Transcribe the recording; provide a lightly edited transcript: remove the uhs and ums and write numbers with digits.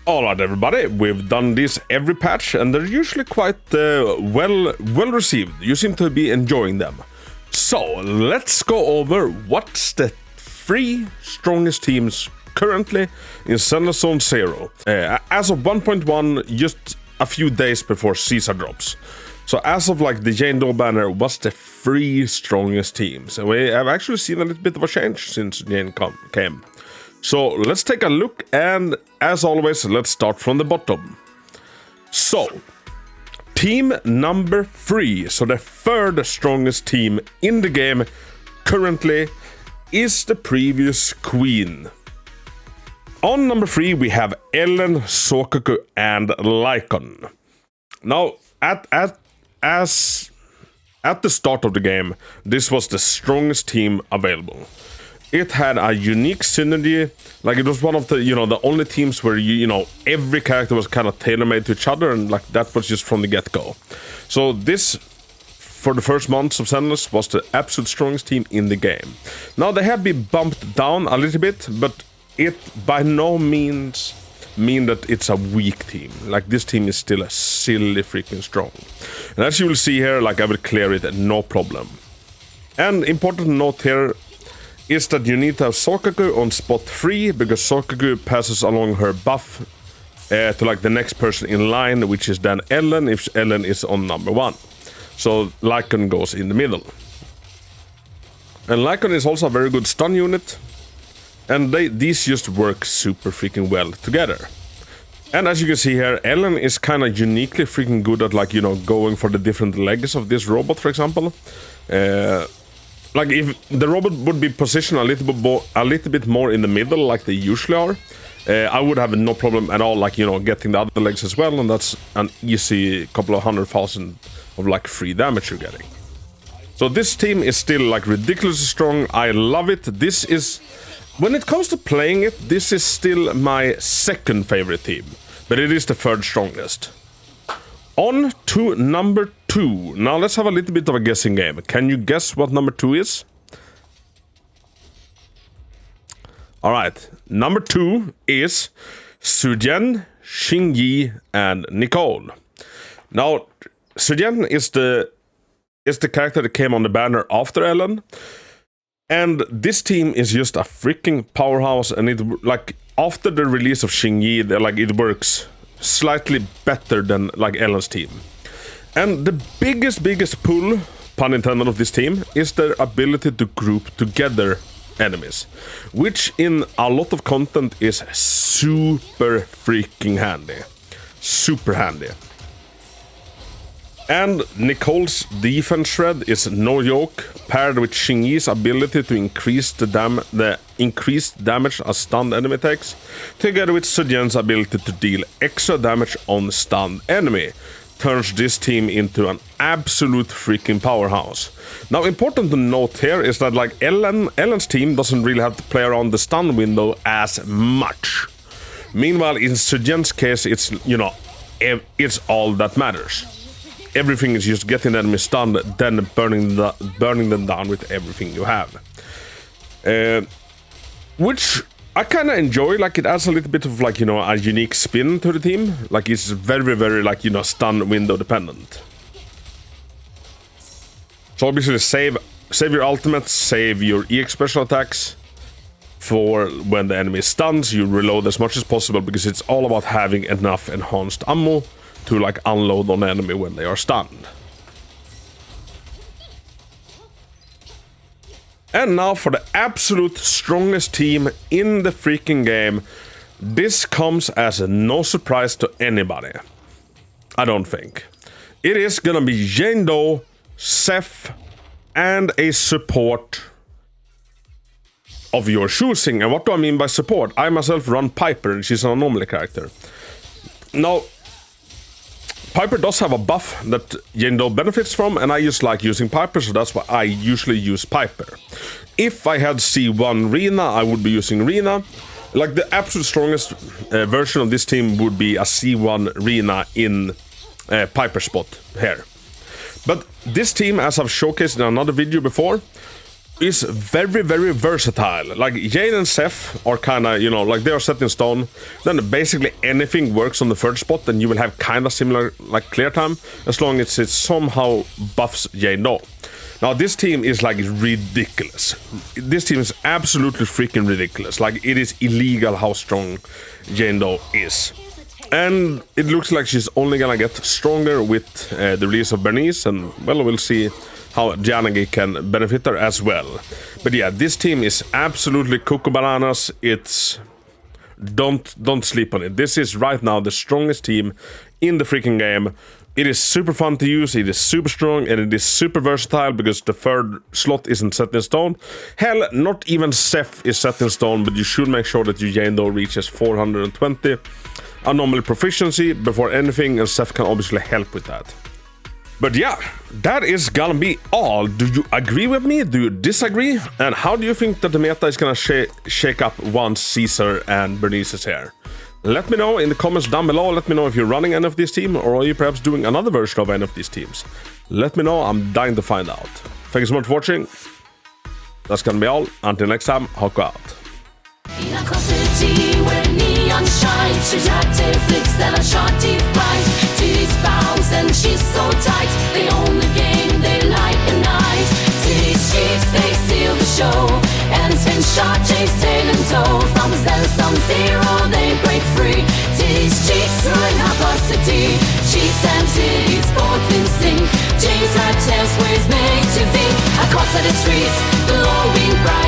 Alright everybody, we've done this every patch and they're usually quite well received. You seem to be enjoying them. So let's go over what's the 3 strongest teams currently in Zenless Zone Zero. As of 1.1, just a few days before Caesar drops. So as of like the Jane Doe banner, what's the 3 strongest teams? And we have actually seen a little bit of a change since Jane came. So let's take a look, and as always, let's start from the bottom. So, team number 3, so the 3rd strongest team in the game currently, is the previous queen. On number 3 we have Ellen, Sokaku and Lycon. Now, at the start of the game, this was the strongest team available. It had a unique synergy, like it was one of the, the only teams where, every character was kind of tailor-made to each other, and like that was just from the get-go. So this, for the first months of Zenless, was the absolute strongest team in the game. Now they have been bumped down a little bit, but it by no means mean that it's a weak team. Like this team is still a silly freaking strong. And as you will see here, like I will clear it, no problem. And important note here is that you need to have Sokaku on spot 3, because Sokaku passes along her buff to like the next person in line, which is then Ellen, if Ellen is on number 1. So Lycon goes in the middle. And Lycon is also a very good stun unit, and these just work super freaking well together. And as you can see here, Ellen is kind of uniquely freaking good at like, going for the different legs of this robot, for example. Like if the robot would be positioned a little bit more in the middle, like they usually are, I would have no problem at all, like getting the other legs as well, and that's an easy couple of 100,000 of like free damage you're getting. So this team is still like ridiculously strong. I love it. This is, when it comes to playing it, this is still my 2nd favorite team, but it is the 3rd strongest. On to number 2. Now let's have a little bit of a guessing game. Can you guess what number 2 is? Alright, number 2 is Sujen, Xingyi, and Nicole. Now, Sujen is the character that came on the banner after Ellen. And this team is just a freaking powerhouse, and it, like, after the release of Xingyi, it works slightly better than like Ellen's team. And the biggest pull, pun intended, of this team is their ability to group together enemies, which in a lot of content is super freaking handy. Super handy. And Nicole's defense shred is no joke, paired with Xingyi's ability to increase the increased damage a stunned enemy takes, together with Sujen's ability to deal extra damage on stunned enemy, turns this team into an absolute freaking powerhouse. Now, important to note here is that like Ellen's team doesn't really have to play around the stun window as much. Meanwhile, in Sujen's case, it's it's all that matters. Everything is just getting the enemy stunned, then burning them down with everything you have. Which I kind of enjoy, like it adds a little bit of like, a unique spin to the team. Like it's very, very like, stun window dependent. So obviously save your ultimates, save your EX special attacks for when the enemy stuns. You reload as much as possible, because it's all about having enough enhanced ammo to like unload on the enemy when they are stunned. And now for the absolute strongest team in the freaking game. This comes as no surprise to anybody, I don't think. It is gonna be Jane Doe, Seth, and a support of your choosing. And what do I mean by support? I myself run Piper, and she's an anomaly character. Now, Piper does have a buff that Jane Doe benefits from, and I just like using Piper, so that's why I usually use Piper. If I had C1 Rina, I would be using Rina. Like the absolute strongest version of this team would be a C1 Rina in Piper spot here. But this team, as I've showcased in another video before, is very, very versatile. Like Jane and Seth are kind of, you know, like they are set in stone. Then basically anything works on the third spot, and you will have kind of similar like clear time as long as it somehow buffs Jane though. Now this team is like ridiculous. This team is absolutely freaking ridiculous. Like it is illegal how strong Jane Doe is. And it looks like she's only gonna get stronger with the release of Bernice, and well, we'll see how Janagi can benefit her as well. But yeah, this team is absolutely cuckoo bananas. It's don't sleep on it. This is right now the strongest team in the freaking game. It is super fun to use, it is super strong, and it is super versatile because the third slot isn't set in stone. Hell, not even Seth is set in stone, but you should make sure that your Jane Doe reaches 420 anomaly proficiency before anything, and Seth can obviously help with that. But yeah, that is gonna be all. Do you agree with me? Do you disagree? And how do you think that the meta is gonna shake up once Caesar and Bernice is here? Let me know in the comments down below. Let me know if you're running any of these teams, or are you perhaps doing another version of any of these teams. Let me know, I'm dying to find out. Thank you so much for watching. That's gonna be all. Until next time, Hako out. In a city where neon shines, she's active, flicks and a short teeth bright. Titties bounce and she's so tight. They own the game, they light the night. Titties cheeks, they steal the show. And it's been shot, chase, tail and toe. From the Zenless Zone Zero, they break free. Titties cheeks, ruin Hako city. Cheeks and titties, both in sync. James rat tails, ways made to think. Across the streets, glowing bright.